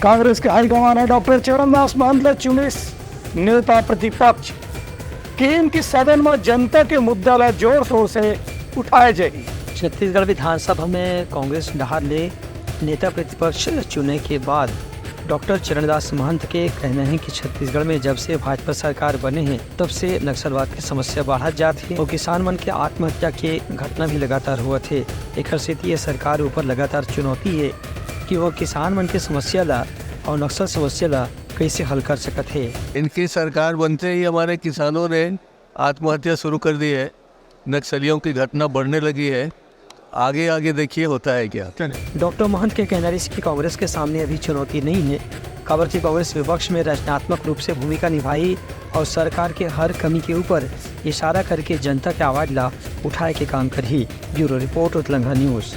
कांग्रेस के हाईकमान है डॉक्टर चरणदास महंत चुने नेता प्रतिपक्ष केन की सदन में जनता के मुद्दा ला जोर शोर से उठाए जाए। छत्तीसगढ़ विधानसभा में कांग्रेस डहार ले नेता प्रतिपक्ष चुने के बाद डॉक्टर चरणदास महंत के कहना है कि छत्तीसगढ़ में जब से भाजपा सरकार बने हैं तब से नक्सलवाद की समस्या बढ़त जाती है और किसान मन के आत्महत्या के घटना भी लगातार हुआ थे। एक स्थिति ये सरकार ऊपर लगातार चुनौती है कि वो किसान मन के समस्या ला और नक्सल समस्या ला कैसे हल कर सकते है। इनकी सरकार बनते ही हमारे किसानों ने आत्महत्या शुरू कर दी है, नक्सलियों की घटना बढ़ने लगी है। आगे आगे देखिए होता है क्या। डॉक्टर महंत के कहना है कि कांग्रेस के सामने अभी चुनौती नहीं है। खबर की कांग्रेस विपक्ष में रचनात्मक रूप से भूमिका निभाई और सरकार के हर कमी के ऊपर इशारा करके जनता के आवाज ला उठाए के काम करी। ब्यूरो रिपोर्ट उत्तलंघा न्यूज़।